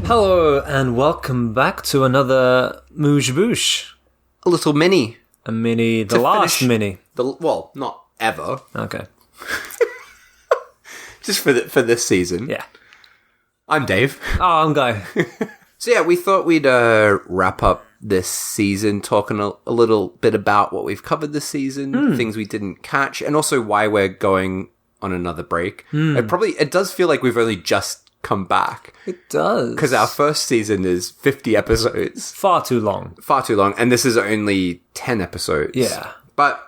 Hello and welcome back to another Moosh Boosh. A little mini. A mini, the last mini. Well, not ever. Okay. Just for this season. Yeah. I'm Dave. Oh, I'm Guy. So yeah, we thought we'd wrap up this season talking a little bit about what we've covered this season, things we didn't catch, and also why we're going on another break. It does feel like we've only just come back. It does. Because our first season is 50 episodes. Far too long. And this is only 10 episodes. Yeah. But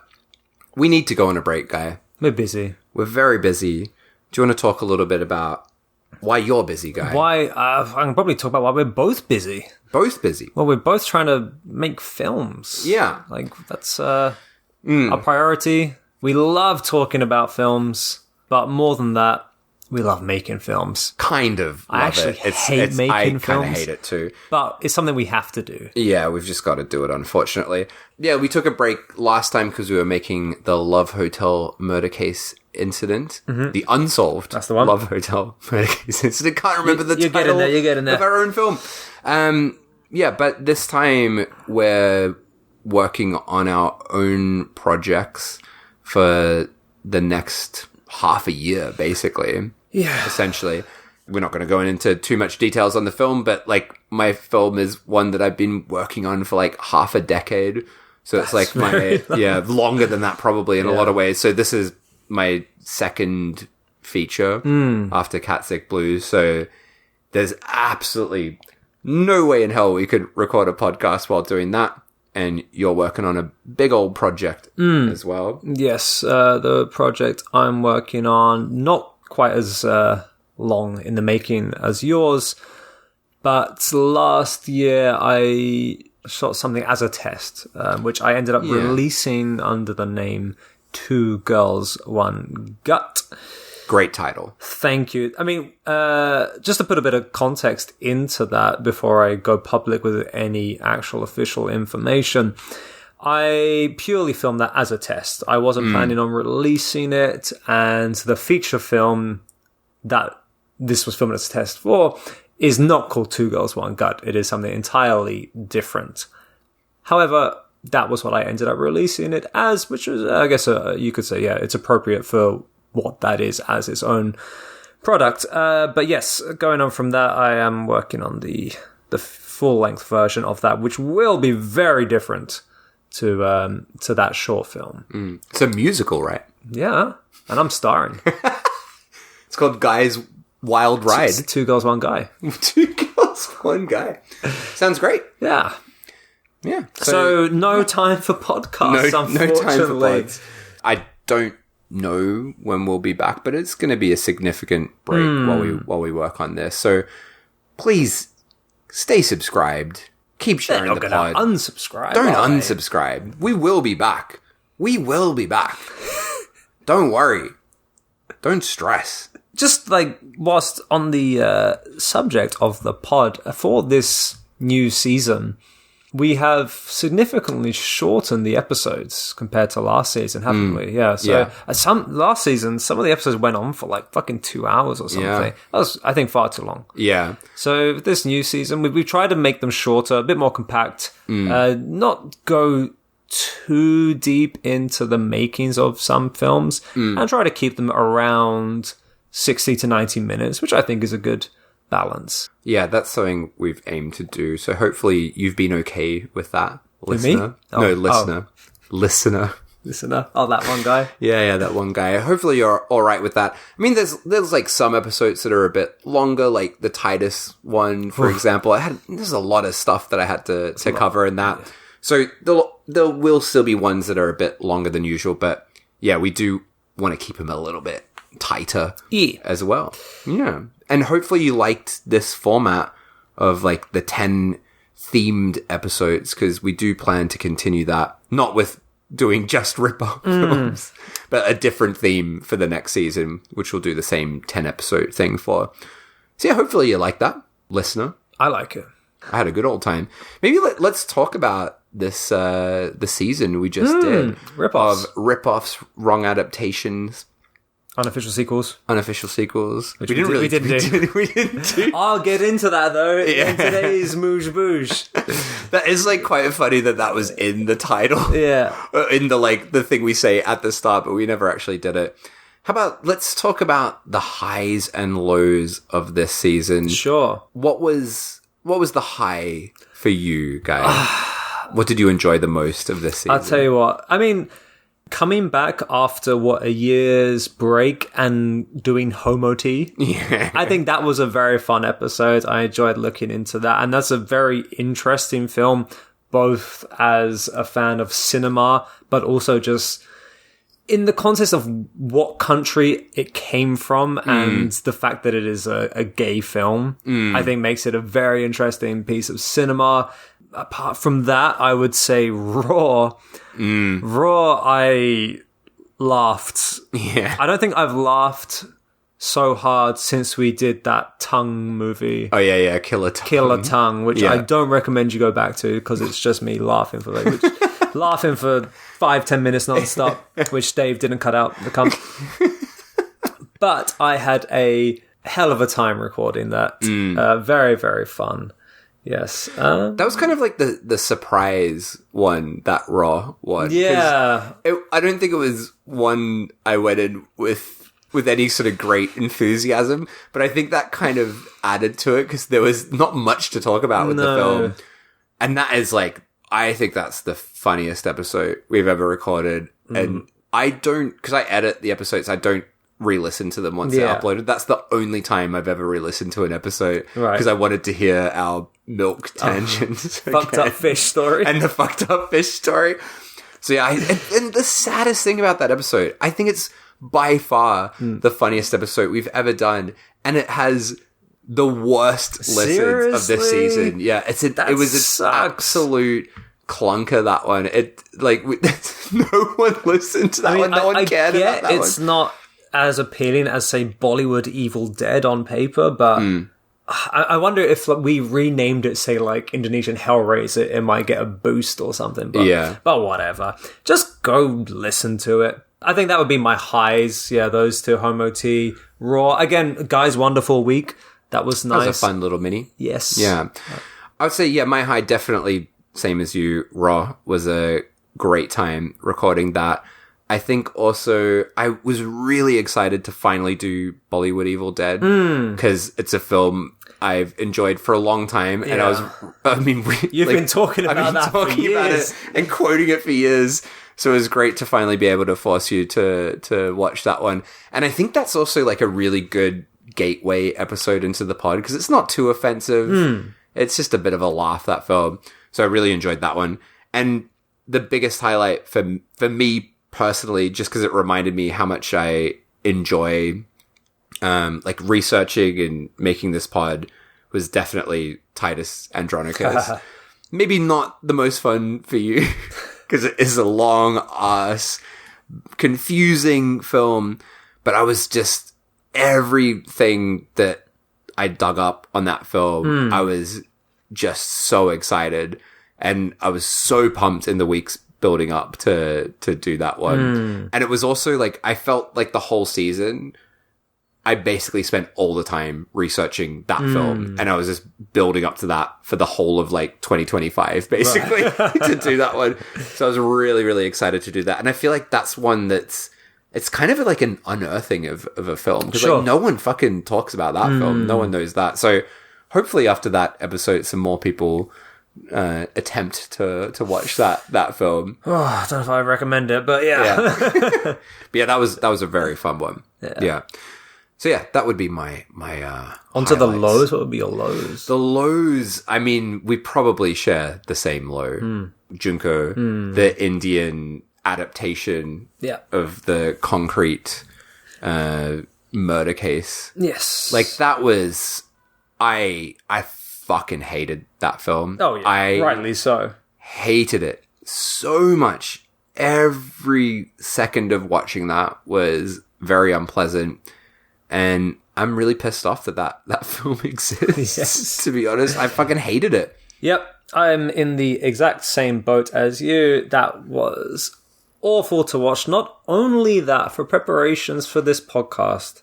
we need to go on a break, Guy. We're busy. We're very busy. Do you want to talk a little bit about why you're busy, Guy? Why? I can probably talk about why we're both busy. Both busy? Well, we're both trying to make films. Yeah. Like, that's our priority. We love talking about films, but more than that, we love making films. Kind of. I actually hate making films. I kind of hate it too. But it's something we have to do. Yeah, we've just got to do it, unfortunately. Yeah, we took a break last time because we were making the Love Hotel murder case incident. Mm-hmm. The unsolved That's the one. Love Hotel murder case incident. Can't remember the title you're getting there. of our own film. Yeah, but this time we're working on our own projects for the next half a year, basically. Yeah. Essentially. We're not going to go into too much details on the film, but like my film is one that I've been working on for like half a decade. So it's like longer than that probably in a lot of ways. So this is my second feature after Cat Sick Blues. So there's absolutely no way in hell we could record a podcast while doing that. And you're working on a big old project as well. Yes, the project I'm working on, not quite as long in the making as yours, but last year I shot something as a test, which I ended up releasing under the name 2 Girls, 1 Gut. Great title. Thank you. I mean, just to put a bit of context into that before I go public with any actual official information, I purely filmed that as a test. I wasn't planning on releasing it, and the feature film that this was filmed as a test for is not called 2 Girls, 1 Gut. It is something entirely different. However, that was what I ended up releasing it as, which was, I guess, you could say, it's appropriate for what that is as its own product. But yes, going on from that, I am working on the full-length version of that, which will be very different to that short film. It's a musical, right? Yeah, and I'm starring. It's called Guy's Wild Ride. 2 Girls, 1 Guy. 2 Girls, 1 Guy. Sounds great. Yeah. Yeah. So no time for podcasts, unfortunately. No time for pods. I don't know when we'll be back, but it's going to be a significant break while we work on this. So please stay subscribed. Keep sharing the pod. Unsubscribe. Don't unsubscribe. We will be back. We will be back. Don't worry. Don't stress. Just like whilst on the subject of the pod, for this new season, we have significantly shortened the episodes compared to last season, haven't we? Yeah. So last season, some of the episodes went on for like fucking 2 hours or something. Yeah. That was, I think, far too long. Yeah. So this new season, we've tried to make them shorter, a bit more compact, not go too deep into the makings of some films, and try to keep them around 60 to 90 minutes, which I think is a good balance. Yeah, that's something we've aimed to do. So hopefully you've been okay with that, listener. Me? No, listener. Listener. Oh, that one guy. Yeah, that one guy. Hopefully you're all right with that. I mean, there's like some episodes that are a bit longer, like the Titus one, for example. There's a lot of stuff that I had to cover in that. Yeah. So there will still be ones that are a bit longer than usual, but yeah, we do want to keep them a little bit tighter as well. Yeah. And hopefully you liked this format of like the 10 themed episodes, because we do plan to continue that, not with doing just rip-off films, but a different theme for the next season, which we'll do the same 10 episode thing for. So yeah, hopefully you like that, listener. I like it. I had a good old time. Maybe let's talk about this the season we just did. Ripoffs. Of ripoffs, wrong adaptations. Unofficial sequels. Unofficial sequels. Which we didn't do. I'll get into that, though, in today's Moosh Boosh. That is, like, quite funny that was in the title. Yeah. In the, like, the thing we say at the start, but we never actually did it. How about, let's talk about the highs and lows of this season. Sure. What was the high for you, guys? What did you enjoy the most of this season? I'll tell you what. I mean, coming back after, a year's break and doing Homo Tea, I think that was a very fun episode. I enjoyed looking into that. And that's a very interesting film, both as a fan of cinema, but also just in the context of what country it came from and the fact that it is a gay film, I think makes it a very interesting piece of cinema. Apart from that, I would say Raw. Raw, I laughed. Yeah. I don't think I've laughed so hard since we did that tongue movie. Oh, yeah, Killer Tongue. Killer Tongue, which I don't recommend you go back to because it's just me laughing for laughing for 5-10 minutes non-stop, which Dave didn't cut out the cum. But I had a hell of a time recording that. Very, very fun. Yes. That was kind of like the surprise one, that Raw one. Yeah. I don't think it was one I went in with any sort of great enthusiasm, but I think that kind of added to it because there was not much to talk about with the film. And that is like, I think that's the funniest episode we've ever recorded. And I don't, because I edit the episodes, I don't re-listen to them once they're uploaded. That's the only time I've ever re-listened to an episode because I wanted to hear our milk tangents. Fucked up fish story. And the fucked up fish story. So yeah, and the saddest thing about that episode, I think it's by far the funniest episode we've ever done, and it has the worst listens of this season. Yeah, it was an absolute clunker, that one. It like no one listened to that one. No one cared about that one. It's not as appealing as, say, Bollywood Evil Dead on paper, but I wonder if we renamed it, say, like Indonesian Hellraiser, it might get a boost or something. But, but whatever. Just go listen to it. I think that would be my highs. Yeah, those two, Homo Tea, Raw. Again, Guy's Wonderful Week. That was nice. That was a fun little mini. Yes. Yeah. I would say, yeah, my high definitely, same as you, Raw, was a great time recording that. I think also I was really excited to finally do Bollywood Evil Dead because it's a film I've enjoyed for a long time. And you've been talking about that for years. And quoting it for years. So it was great to finally be able to force you to watch that one. And I think that's also like a really good gateway episode into the pod because it's not too offensive. It's just a bit of a laugh, that film. So I really enjoyed that one. And the biggest highlight for me personally, just because it reminded me how much I enjoy like researching and making this pod, was definitely Titus Andronicus. Maybe not the most fun for you because it is a long ass confusing film, but I was just, everything that I dug up on that film, I was just so excited, and I was so pumped in the weeks building up to do that one. And it was also like, I felt like the whole season I basically spent all the time researching that film, and I was just building up to that for the whole of like 2025 basically to do that one. So I was really, really excited to do that. And I feel like that's one it's kind of like an unearthing of a film because like no one fucking talks about that film. No one knows that. So hopefully after that episode, some more people attempt to watch that film. Oh, I don't know if I recommend it, but yeah. But yeah, that was a very fun one. Yeah. So yeah, that would be my onto the lows. What would be your lows? The lows, I mean, we probably share the same low. Junko, the Indian adaptation of the concrete murder case. Yes. Like that was, I fucking hated that film. Oh yeah, rightly so. Hated it so much. Every second of watching that was very unpleasant, and I'm really pissed off that film exists. Yes. To be honest, I fucking hated it. Yep, I'm in the exact same boat as you. That was awful to watch. Not only that, for preparations for this podcast,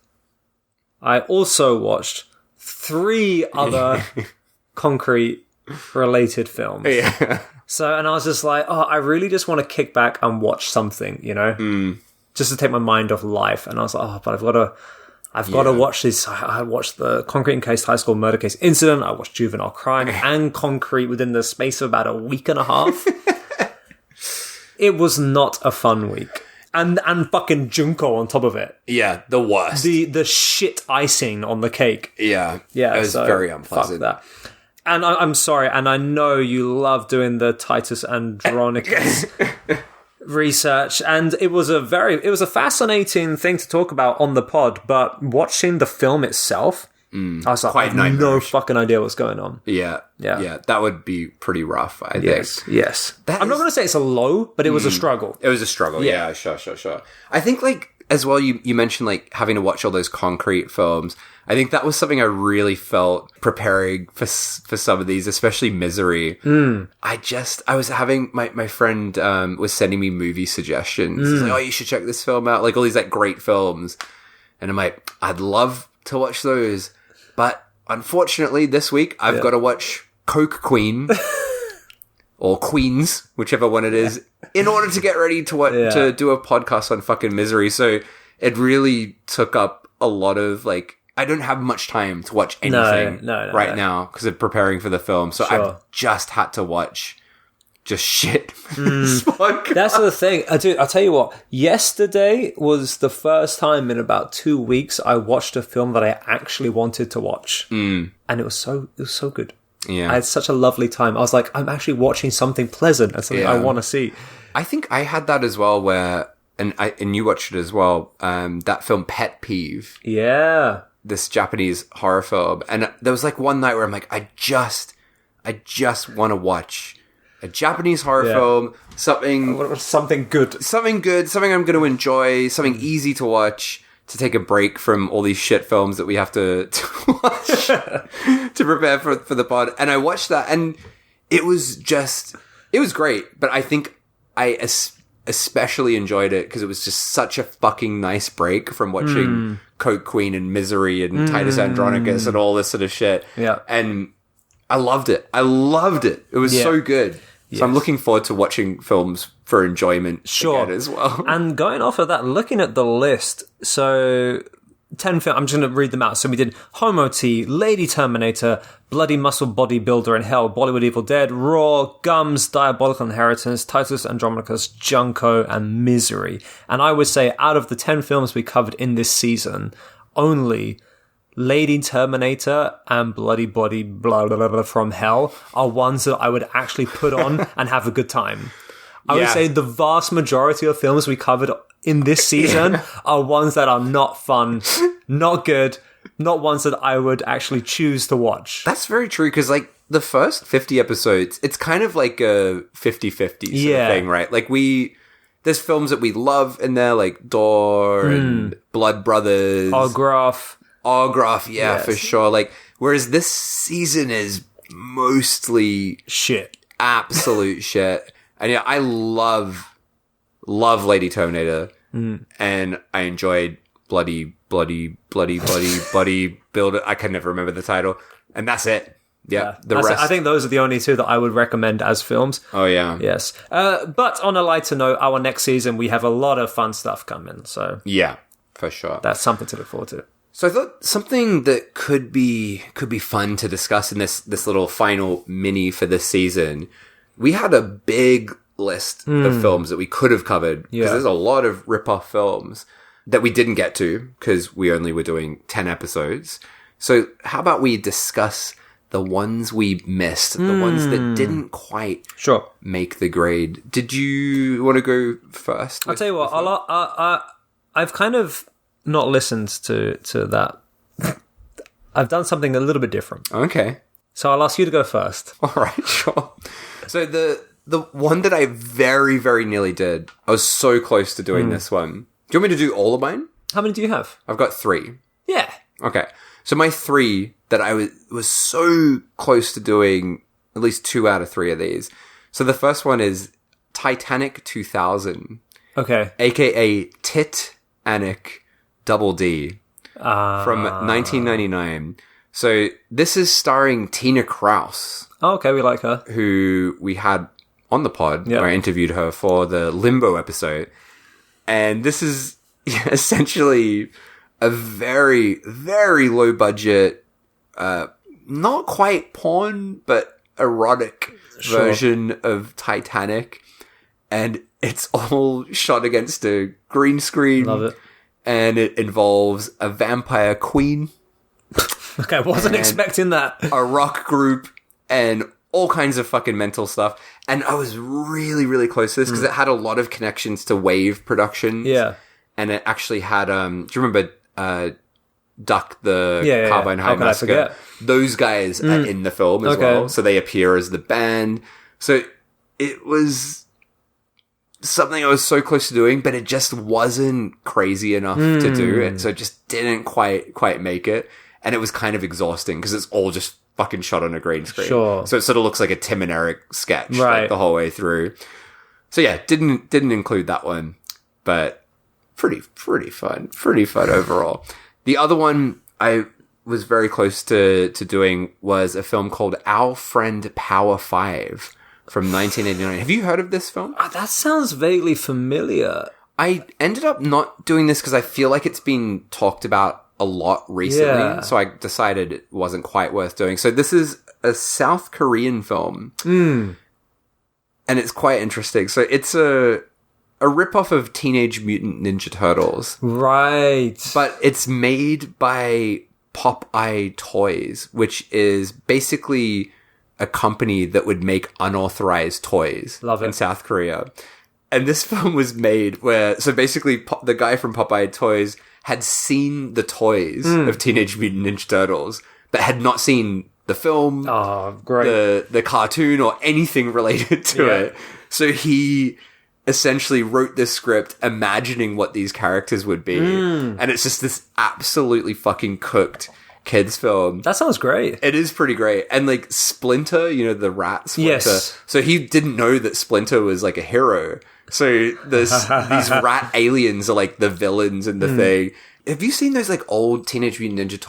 I also watched 3 other concrete-related films. Yeah. So, and I was just like, oh, I really just want to kick back and watch something, you know? Just to take my mind off life. And I was like, oh, but I've got to watch this. I watched the Concrete Encased High School Murder Case Incident. I watched Juvenile Crime and Concrete within the space of about a week and a half. It was not a fun week. And fucking Junko on top of it. Yeah, the worst. The shit icing on the cake. Yeah. Yeah. It was very unpleasant. Fuck that. And I'm sorry, and I know you love doing the Titus Andronicus research, and it was a fascinating thing to talk about on the pod, but watching the film itself, I was like, I have no fucking idea what's going on. Yeah. That would be pretty rough, I think. Yes. I'm not going to say it's a low, but it was a struggle. It was a struggle, yeah, sure. I think, like, as well, you mentioned, like, having to watch all those concrete films. I think that was something I really felt preparing for some of these, especially Misery. I was having, my friend was sending me movie suggestions. He's like, oh, you should check this film out. Like, all these, like, great films. And I'm like, I'd love to watch those. But unfortunately, this week, I've got to watch Coke Queen. Or Queens, whichever one it is, in order to get ready to do a podcast on fucking Misery. So it really took up a lot of, like, I don't have much time to watch anything right now because of preparing for the film. So I've just had to watch just shit for this podcast. That's the thing. I'll tell you what, yesterday was the first time in about 2 weeks I watched a film that I actually wanted to watch. And it was so good. Yeah. I had such a lovely time. I was like, I'm actually watching something pleasant and something I want to see. I think I had that as well where, and you watched it as well, that film Pet Peeve. Yeah. This Japanese horror film. And there was like one night where I'm like, I just want to watch a Japanese horror film, something good, something I'm going to enjoy, something easy to watch, to take a break from all these shit films that we have to watch to prepare for the pod. And I watched that, and it was great. But I think I especially enjoyed it because it was just such a fucking nice break from watching Coke Queen and Misery and Titus Andronicus and all this sort of shit. Yeah. And I loved it. It was so good. So I'm looking forward to watching films for enjoyment again as well. And going off of that, looking at the list, so 10 films, I'm just going to read them out. So we did Homo T, Lady Terminator, Bloody Muscle Bodybuilder in Hell, Bollywood Evil Dead, Raw, Gums, Diabolical Inheritance, Titus Andronicus, Junko, and Misery. And I would say out of the 10 films we covered in this season, only Lady Terminator and Bloody Body blah, blah, blah, blah from Hell are ones that I would actually put on and have a good time. I would say the vast majority of films we covered in this season are ones that are not fun, not good, not ones that I would actually choose to watch. That's very true, because like the first 50 episodes, it's kind of like a 50-50 sort of thing, right? Like there's films that we love in there, like Door and Blood Brothers. Autograph, for sure. Like, whereas this season is mostly shit. Absolute shit. And yeah, I love Lady Terminator. And I enjoyed Bloody Builder. I can never remember the title. And that's it. Yeah. The rest. I think those are the only two that I would recommend as films. Oh, yeah. Yes. But on a lighter note, our next season, we have a lot of fun stuff coming. So yeah, for sure. That's something to look forward to. So I thought something that could be fun to discuss in this little final mini for this season. We had a big list of films that we could have covered, because there's a lot of rip-off films that we didn't get to because we only were doing 10 episodes. So how about we discuss the ones we missed, the ones that didn't quite make the grade. Did you want to go first? I'll tell you what, I've kind of not listened to that. I've done something a little bit different. Okay. So I'll ask you to go first. All right, sure. So the one that I very, very nearly did, I was so close to doing this one. Do you want me to do all of mine? How many do you have? I've got 3. Yeah. Okay. So my 3 that I was so close to doing at least 2 out of 3 of these. So the first one is Titanic 2000. Okay. aka Titanic Double D, from 1999. So this is starring Tina Kraus, Oh, okay, we like her. who we had on the pod, Yeah. where I interviewed her for the Limbo episode. And this is essentially a very, very low budget, not quite porn, but erotic version of Titanic. And it's all shot against a green screen. Love it. And it involves a vampire queen, Okay, I wasn't expecting that. a rock group, and all kinds of fucking mental stuff. And I was really, really close to this because it had a lot of connections to Wave Productions. Yeah. And it actually had, do you remember Duck the Yeah. Carbine How High could I Massacre? forget? Those guys are in the film as Okay. well. So they appear as the band. So it was something I was so close to doing, but it just wasn't crazy enough to do it. So it just didn't quite make it. And it was kind of exhausting because it's all just fucking shot on a green screen. Sure. So it sort of looks like a Tim and Eric sketch Right. like, the whole way through. So yeah, didn't include that one, but pretty fun overall. The other one I was very close to doing was a film called Our Friend Power 5 from 1989. Have you heard of this film? That sounds vaguely familiar. I ended up not doing this because I feel like it's been talked about a lot recently. Yeah. So I decided it wasn't quite worth doing. So this is a South Korean film. And it's quite interesting. So it's a ripoff of Teenage Mutant Ninja Turtles. Right. But it's made by Popeye Toys, which is basically a company that would make unauthorized toys Love it. in South Korea. And this film was made where, so basically the guy from Popeye Toys had seen the toys of Teenage Mutant Ninja Turtles, but had not seen the film, Oh, great. the cartoon, or anything related to Yeah. it. So he essentially wrote this script imagining what these characters would be. And it's just this absolutely fucking cooked kids film. That sounds great. It is pretty great. And like Splinter, you know, the rat Splinter. Yes. So he didn't know that Splinter was like a hero. So these rat aliens are like the villains in the thing. Have you seen those like old Teenage Mutant Ninja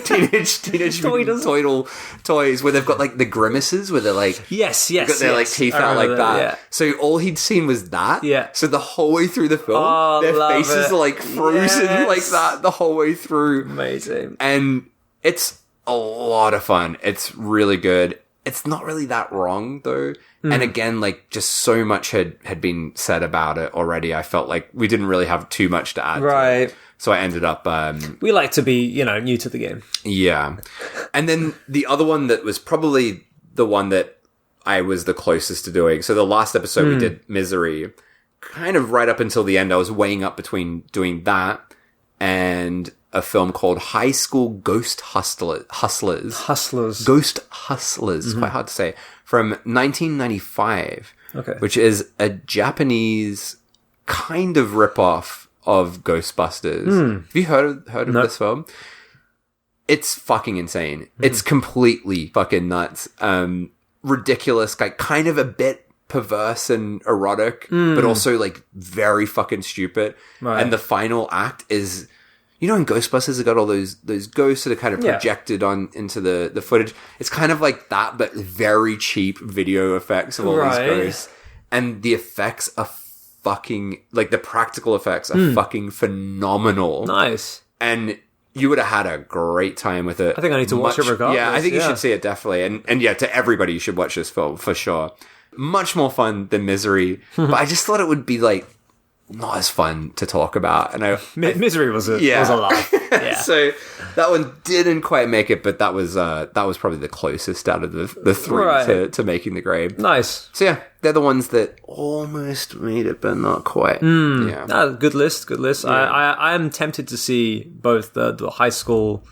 Teenage Mutant Turtle toys where they've got like the grimaces where they're like Yes. got their like teeth I out like remember that. Yeah. So all he'd seen was that. Yeah. So the whole way through the film, Oh, their love faces it. are like frozen Yes. like that the whole way through. Amazing. And it's a lot of fun. It's really good. It's not really that wrong though. And again, like just so much had been said about it already. I felt like we didn't really have too much to add. To Right. it. So I ended up, We like to be, new to the game. yeah. And then the other one that was probably the one that I was the closest to doing. So the last episode we did Misery, kind of right up until the end, I was weighing up between doing that and a film called High School Ghost Hustlers. Ghost Hustlers. It's quite hard to say. From 1995. Okay. Which is a Japanese kind of ripoff of Ghostbusters. Have you heard of this film? It's fucking insane. It's completely fucking nuts. Ridiculous, like kind of a bit perverse and erotic, but also like very fucking stupid. Right. And the final act is, in Ghostbusters, they got all those ghosts that are kind of projected on into the footage. It's kind of like that, but very cheap video effects of all these ghosts. And the effects are fucking, like the practical effects are fucking phenomenal. Nice. And you would have had a great time with it. I think I need to watch it regardless. Yeah, I think you yeah. should see it definitely. And yeah, to everybody, you should watch this film for sure. Much more fun than Misery, but I just thought it would be like not as fun to talk about. And Misery was a laugh. Yeah. So that one didn't quite make it, but that was probably the closest out of the three to making the grade. Nice. So yeah, they're the ones that almost made it, but not quite. Yeah. Good list. Yeah. I am tempted to see both the High School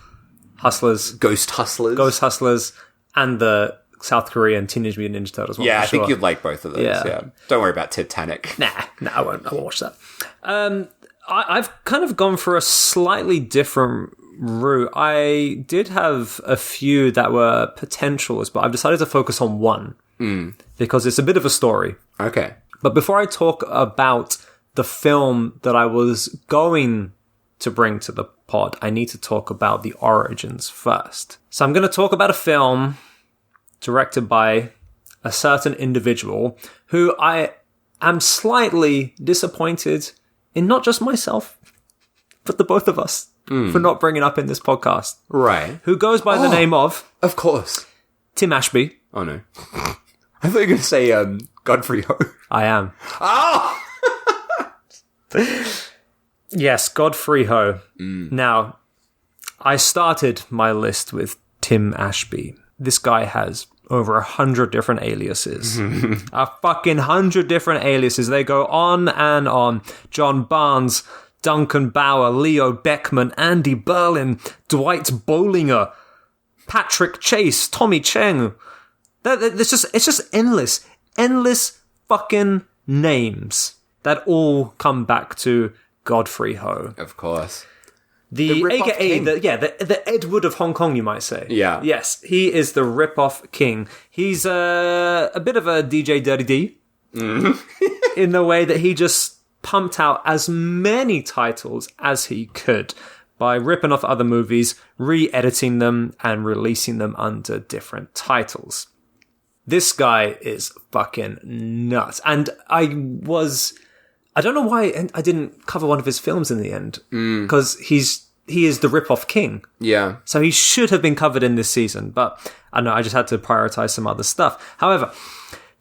Hustlers, Ghost Hustlers, and the South Korean Teenage Mutant Ninja Turtles one. Yeah, for I think sure. you'd like both of those. Yeah. Don't worry about Titanic. Nah, I won't watch that. I've kind of gone for a slightly different route. I did have a few that were potentials, but I've decided to focus on one because it's a bit of a story. Okay. But before I talk about the film that I was going to bring to the pod, I need to talk about the origins first. So I'm going to talk about a film directed by a certain individual who I am slightly disappointed in, not just myself, but the both of us for not bringing up in this podcast. Right. Who goes by the name of... Of course. Tim Ashby. Oh, no. I thought you were going to say Godfrey Ho. I am. Oh! Yes, Godfrey Ho. Now, I started my list with Tim Ashby. This guy has over 100 different aliases. A fucking 100 different aliases. They go on and on. John Barnes, Duncan Bauer, Leo Beckman, Andy Berlin, Dwight Bollinger, Patrick Chase, Tommy Cheng. It's just endless fucking names that all come back to Godfrey Ho. Of course. The AKA, the Ed Wood of Hong Kong, you might say. Yeah. Yes, he is the rip-off king. He's a bit of a DJ Dirty D in the way that he just pumped out as many titles as he could by ripping off other movies, re-editing them, and releasing them under different titles. This guy is fucking nuts. And I don't know why I didn't cover one of his films in the end. Because he is the rip-off king. Yeah. So he should have been covered in this season. But I don't know, I just had to prioritize some other stuff. However,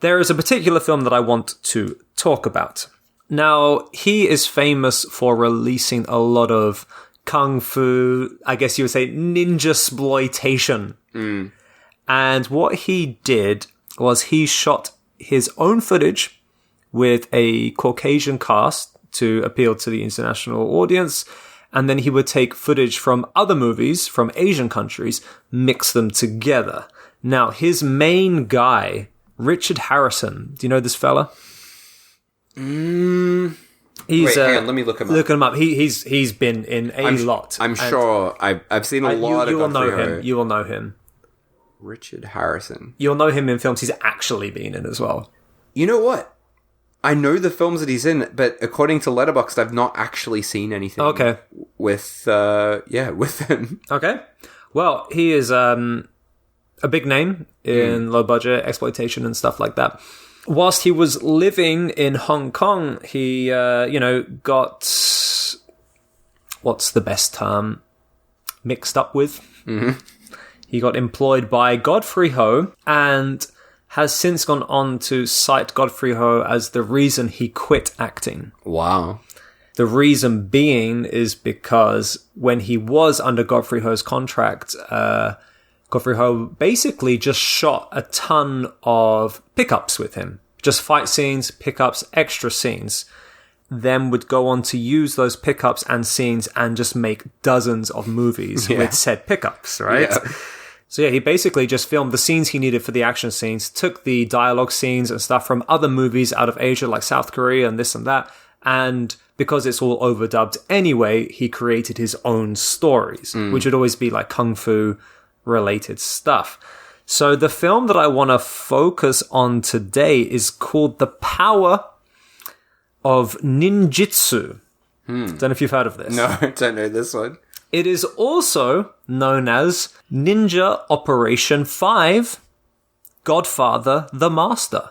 there is a particular film that I want to talk about. Now, he is famous for releasing a lot of kung fu, I guess you would say ninja-sploitation. And what he did was he shot his own footage with a Caucasian cast to appeal to the international audience, and then he would take footage from other movies from Asian countries, mix them together. Now, his main guy, Richard Harrison, do you know this fella? Wait, hang on, let me look him up. Look him up. He's been in a lot. I'm sure I've seen a lot you of will know Godfrey Ho. him. You will know him. Richard Harrison. You'll know him in films he's actually been in as well. You know what? I know the films that he's in, but according to Letterboxd, I've not actually seen anything. Okay. With him. Okay. Well, he is a big name in low budget exploitation and stuff like that. Whilst he was living in Hong Kong, he got what's the best term? Mixed up with. He got employed by Godfrey Ho and has since gone on to cite Godfrey Ho as the reason he quit acting. Wow. The reason being is because when he was under Godfrey Ho's contract, Godfrey Ho basically just shot a ton of pickups with him. Just fight scenes, pickups, extra scenes. Then would go on to use those pickups and scenes and just make dozens of movies with said pickups, right? Yeah. So yeah, he basically just filmed the scenes he needed for the action scenes, took the dialogue scenes and stuff from other movies out of Asia like South Korea and this and that, and because it's all overdubbed anyway, he created his own stories, which would always be like kung fu related stuff. So the film that I want to focus on today is called The Power of Ninjitsu. Don't know if you've heard of this. No, I don't know this one. It is also known as Ninja Operation 5, Godfather the Master.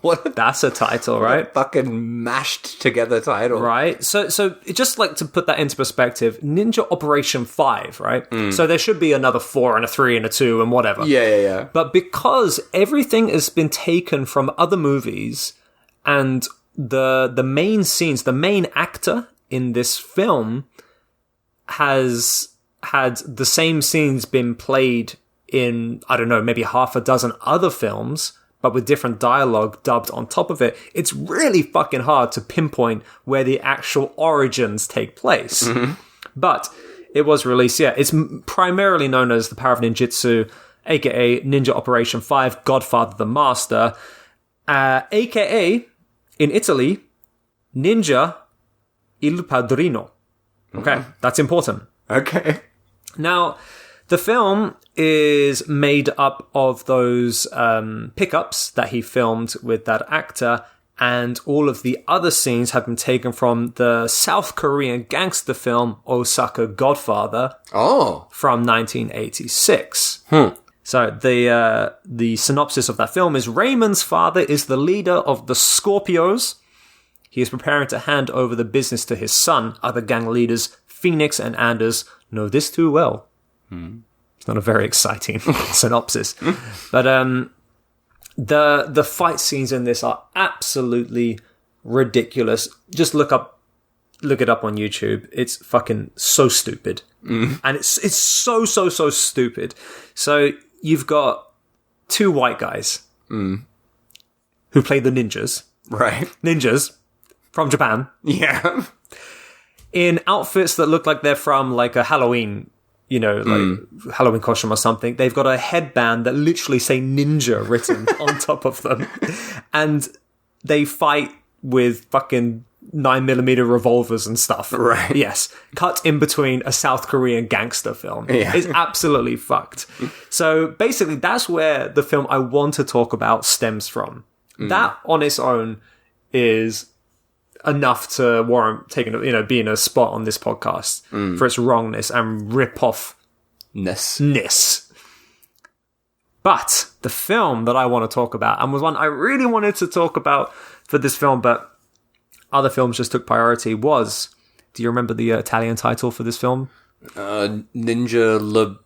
What? That's a title, right? A fucking mashed together title. Right. So just like to put that into perspective, Ninja Operation 5, right? So there should be another 4 and a 3 and a 2 and whatever. Yeah. But because everything has been taken from other movies and the main scenes, the main actor in this film has had the same scenes been played in, I don't know, maybe half a dozen other films, but with different dialogue dubbed on top of it, it's really fucking hard to pinpoint where the actual origins take place. But it was released, it's primarily known as The Power of Ninjitsu, aka Ninja Operation 5, Godfather the Master, aka, in Italy, Ninja il Padrino. Okay, that's important. Okay. Now, the film is made up of those pickups that he filmed with that actor and all of the other scenes have been taken from the South Korean gangster film Osaka Godfather from 1986. So the synopsis of that film is Raymond's father is the leader of the Scorpios. He is preparing to hand over the business to his son. Other gang leaders, Phoenix and Anders, know this too well. It's not a very exciting synopsis. But the fight scenes in this are absolutely ridiculous. Just look it up on YouTube. It's fucking so stupid. And it's so stupid. So you've got two white guys who play the ninjas. Right. Ninjas from Japan. Yeah. In outfits that look like they're from like a Halloween, Halloween costume or something. They've got a headband that literally say ninja written on top of them. And they fight with fucking 9mm revolvers and stuff. Right. Yes. Cut in between a South Korean gangster film. Yeah. It's absolutely fucked. So basically that's where the film I want to talk about stems from. That on its own is enough to warrant being a spot on this podcast for its wrongness and rip-off-ness. But the film that I want to talk about, and was one I really wanted to talk about for this film, but other films just took priority, was, do you remember the Italian title for this film? Ninja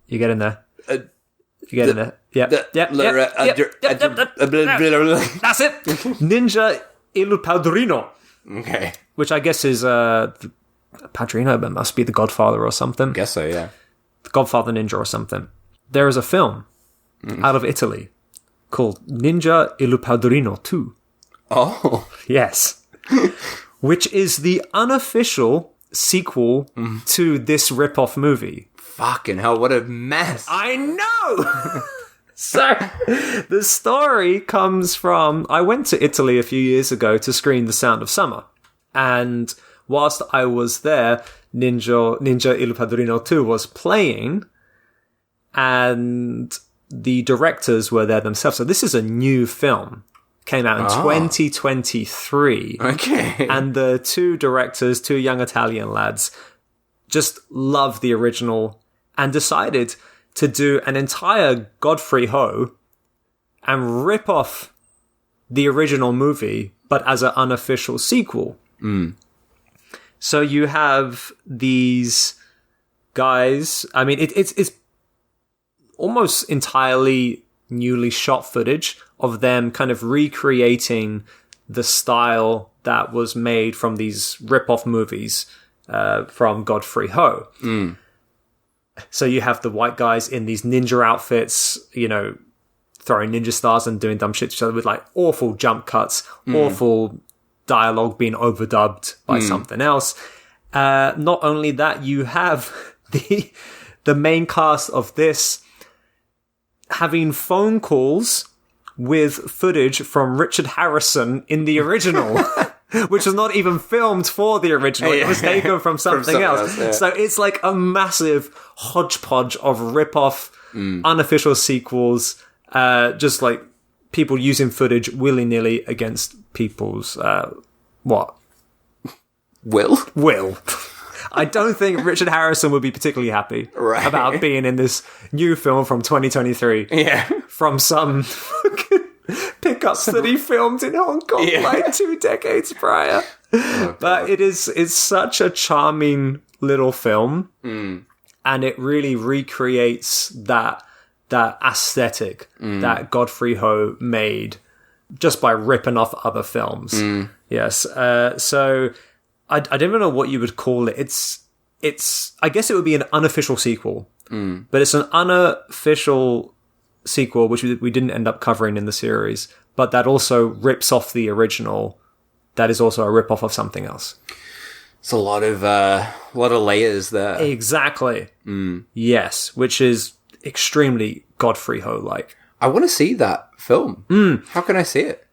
You get in there. You get in there. Yep. That's it. Ninja Il Padrino. Okay. Which I guess is Padrino, but must be the Godfather or something. Guess so, yeah. The Godfather Ninja or something. There is a film out of Italy called Ninja Il Padrino 2. Oh. Yes. Which is the unofficial sequel to this rip-off movie. Fucking hell, what a mess. I know! So, the story comes from... I went to Italy a few years ago to screen The Sound of Summer. And whilst I was there, Ninja Il Padrino 2 was playing. And the directors were there themselves. So this is a new film. Came out in 2023. Okay. And the two directors, two young Italian lads, just loved the original and decided to do an entire Godfrey Ho and rip off the original movie, but as an unofficial sequel. So you have these guys. I mean, it's almost entirely newly shot footage of them kind of recreating the style that was made from these rip-off movies from Godfrey Ho. So you have the white guys in these ninja outfits, throwing ninja stars and doing dumb shit to each other with like awful jump cuts, awful dialogue being overdubbed by something else. Not only that, you have the main cast of this having phone calls with footage from Richard Harrison in the original. Which was not even filmed for the original. It was taken from something else. Yeah. So it's like a massive hodgepodge of rip-off, unofficial sequels, just like people using footage willy-nilly against people's, Will. I don't think Richard Harrison would be particularly happy about being in this new film from 2023. Yeah. From some fucking pickups that he filmed in Hong Kong like 2 decades prior. But it's such a charming little film, and it really recreates that aesthetic that Godfrey Ho made just by ripping off other films. Yes. So I don't even know what you would call it. It's I guess it would be an unofficial sequel, but it's an unofficial sequel, which we didn't end up covering in the series, but that also rips off the original. That is also a rip-off of something else. It's a lot of layers there. Exactly. Yes, which is extremely Godfrey Ho-like. I want to see that film. How can I see it?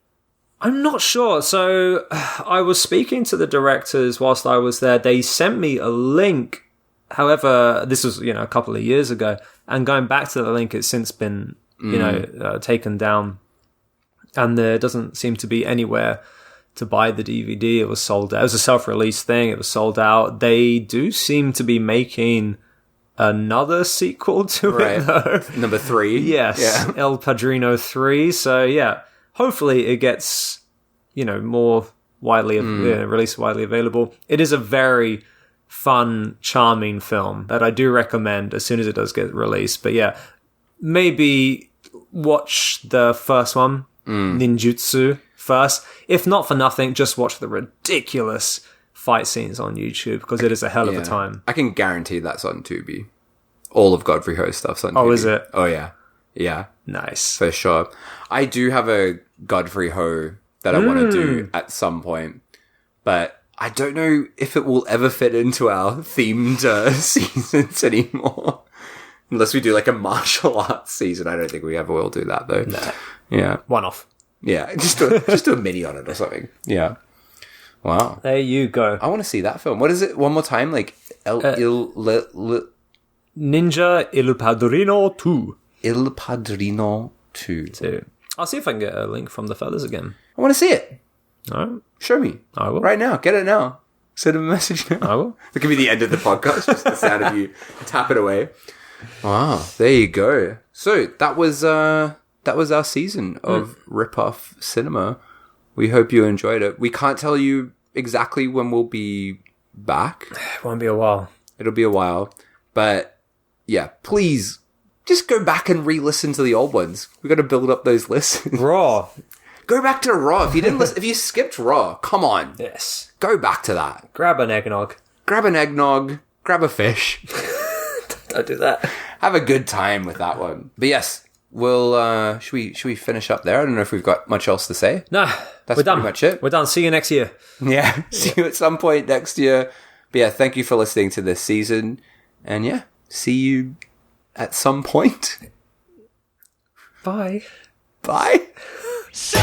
I'm not sure. So I was speaking to the directors whilst I was there. They sent me a link. However, this was, a couple of years ago, and going back to the link, it's since been, taken down. and there doesn't seem to be anywhere to buy the DVD. It was sold out. It was a self-release thing. It was sold out. They do seem to be making another sequel to it, though. Number 3. Yes, Yeah. El Padrino 3. So, yeah, hopefully it gets, more widely, released widely available. It is a very fun, charming film that I do recommend as soon as it does get released. But yeah, maybe watch the first one, Ninjutsu, first. If not for nothing, just watch the ridiculous fight scenes on YouTube, because it is a hell of a time. I can guarantee that's on Tubi. All of Godfrey Ho's stuff's on Tubi. Oh, is it? Oh, yeah. Yeah. Nice. For sure. I do have a Godfrey Ho that I want to do at some point, but I don't know if it will ever fit into our themed seasons anymore. Unless we do like a martial arts season. I don't think we ever will do that, though. Nah. Yeah. One off. Yeah. Just do a mini on it or something. Yeah. Wow. There you go. I want to see that film. What is it? One more time? Like, Ninja Il Padrino 2. Il Padrino 2. I'll see if I can get a link from the fellas again. I want to see it. All right. Show me. I will. Right now. Get it now. Send him a message now. I will. That could be the end of the podcast. Just the sound of you tap it away. Wow. There you go. So that was our season of Ripoff Cinema. We hope you enjoyed it. We can't tell you exactly when we'll be back. It won't be a while. It'll be a while. But yeah, please just go back and re-listen to the old ones. We got to build up those lists. Raw. Go back to Raw. If you didn't listen, if you skipped Raw, come on. Yes. Go back to that. Grab an eggnog. Grab an eggnog. Grab a fish. Don't do that. Have a good time with that one. But yes, we'll should we finish up there? I don't know if we've got much else to say. Nah, That's we're done. pretty much it. We're done. See you next year. Yeah. See you at some point next year. But yeah, thank you for listening to this season. And yeah, see you at some point. Bye. Bye. So